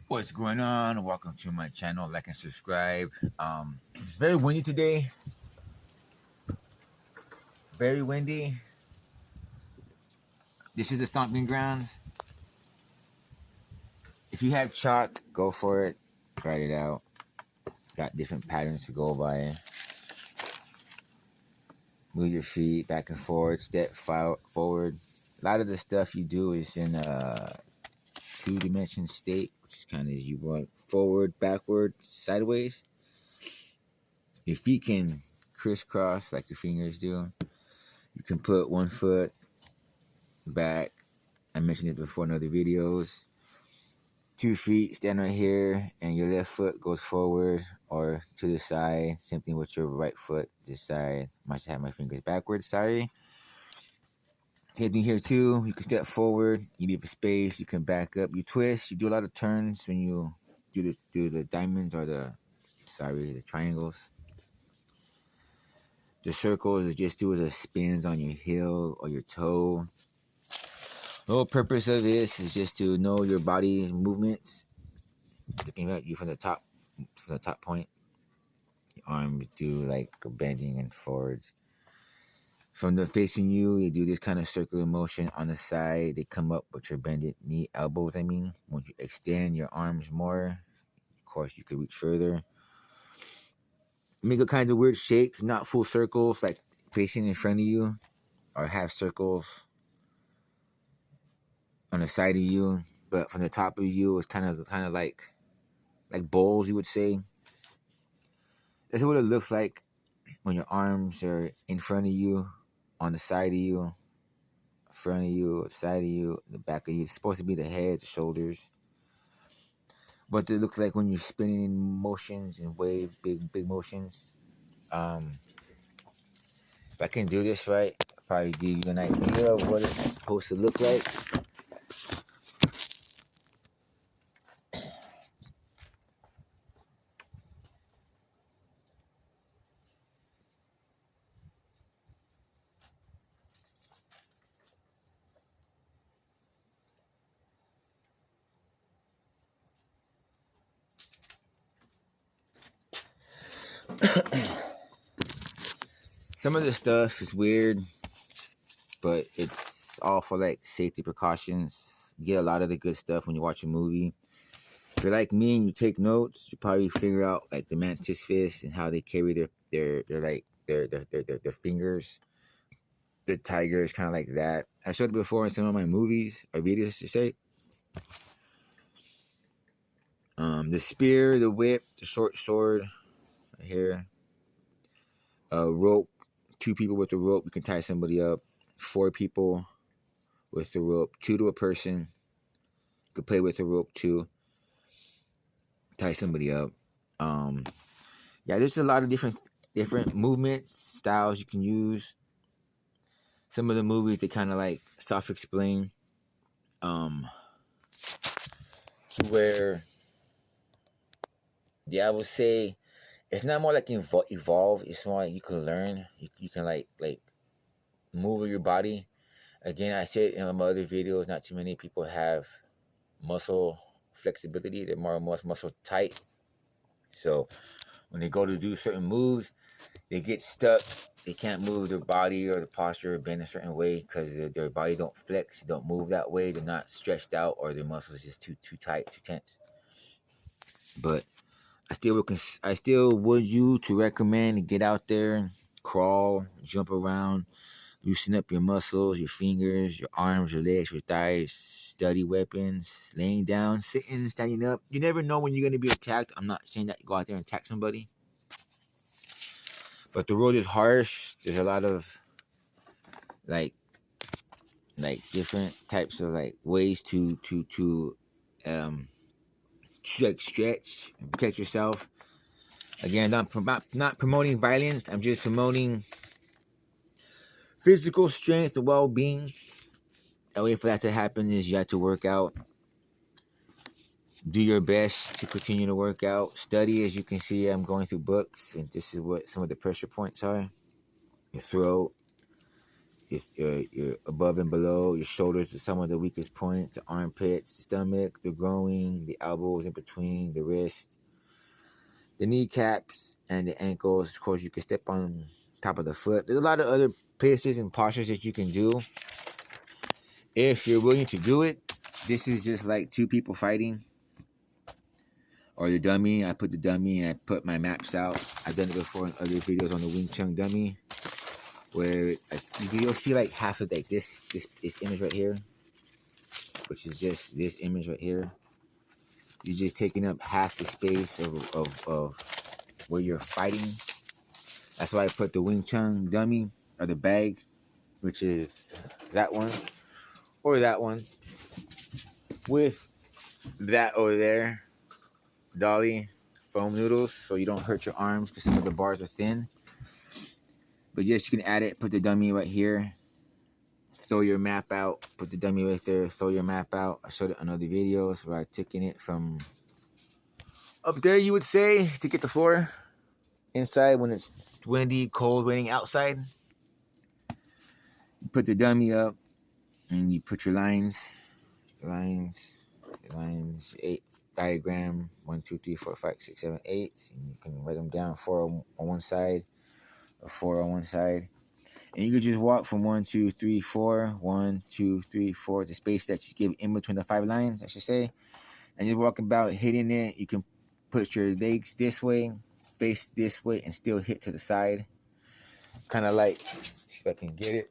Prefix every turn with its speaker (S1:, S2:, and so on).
S1: What's going on? Welcome to my channel. Like and subscribe. It's very windy today. Very windy. This is the stomping ground. If you have chalk, go for it. Write it out. Got different patterns to go by. Move your feet back and forward. Step forward. A lot of the stuff you do is in a two-dimension state, which is kind of you want forward, backward, sideways. Your feet can crisscross like your fingers do. You can put one foot back. I mentioned it before in other videos. 2 feet, stand right here, and your left foot goes forward or to the side. Same thing with your right foot, this side. Must have my fingers backwards, sorry. Same thing here too. You can step forward, you leave a space, you can back up, you twist, you do a lot of turns when you do the diamonds or the triangles. The circles is just do the spins on your heel or your toe. The whole purpose of this is just to know your body's movements. Looking at you from the top point. Your arms do like bending and forwards. From the facing you, you do this kind of circular motion on the side. They come up with your bended knee, elbows. When you extend your arms more, of course, you could reach further. Make all kinds of weird shapes, not full circles, like facing in front of you, or half circles on the side of you. But from the top of you, it's kind of like bowls, you would say. That's what it looks like when your arms are in front of you, on the side of you, front of you, side of you, the back of you. It's supposed to be the head, the shoulders. What it looks like when you're spinning in motions and wave, big motions. If I can do this right, I'll probably give you an idea of what it's supposed to look like. Some of the stuff is weird, but it's all for like safety precautions. You get a lot of the good stuff when you watch a movie. If you're like me and you take notes, you probably figure out like the mantis fish and how they carry their fingers. The tiger is kind of like that. I showed it before in some of my movies or videos to say. The spear, the whip, the short sword, right here. A rope, 2 people with the rope, you can tie somebody up. 4 people with the rope, 2 to a person. You can play with the rope too. Tie somebody up. Yeah, there's a lot of different movements, styles you can use. Some of the movies they kind of like self-explain. To where, yeah, I would say it's not more like evolve. It's more like you can learn. You can like move your body. Again, I said in my other videos, not too many people have muscle flexibility. They're more muscle tight. So when they go to do certain moves, they get stuck. They can't move their body or the posture or bend a certain way because their body don't flex, don't move that way. They're not stretched out or their muscles just too tight, too tense. But I still would you to recommend to get out there, crawl, jump around, loosen up your muscles, your fingers, your arms, your legs, your thighs, study weapons, laying down, sitting, standing up. You never know when you're going to be attacked. I'm not saying that you go out there and attack somebody. But the road is harsh. There's a lot of like different types of like ways to like stretch and protect yourself. Again, not promoting violence. I'm just promoting physical strength and well-being. The way for that to happen is you have to work out. Do your best to continue to work out. Study, as you can see, I'm going through books, and this is what some of the pressure points are. Your throat, your above and below. Your shoulders are some of the weakest points. The armpits, the stomach, the groin, the elbows in between, the wrist, the kneecaps, and the ankles. Of course, you can step on top of the foot. There's a lot of other places and postures that you can do if you're willing to do it. This is just like two people fighting, or the dummy. I put the dummy and I put my maps out. I've done it before in other videos on the Wing Chun dummy, where you'll see like half of like this image right here, which is just this image right here. You're just taking up half the space of where you're fighting. That's why I put the Wing Chun dummy, or the bag, which is that one or that one, with that over there, dolly foam noodles, so you don't hurt your arms because some of the bars are thin. But yes, you can add it, put the dummy right here, throw your map out, put the dummy right there, throw your map out. I showed it on other videos where I taken it from up there, you would say, to get the floor inside when it's windy, cold, raining outside. You put the dummy up and you put your lines, 8 diagram, 1, 2, 3, 4, 5, 6, 7, 8. And you can write them down, 4 on one side, or 4 on one side. And you could just walk from 1, 2, 3, 4, 1, 2, 3, 4, the space that you give in between the 5 lines, I should say. And you're walking about hitting it. You can put your legs this way, face this way, and still hit to the side. Kind of like, see if I can get it.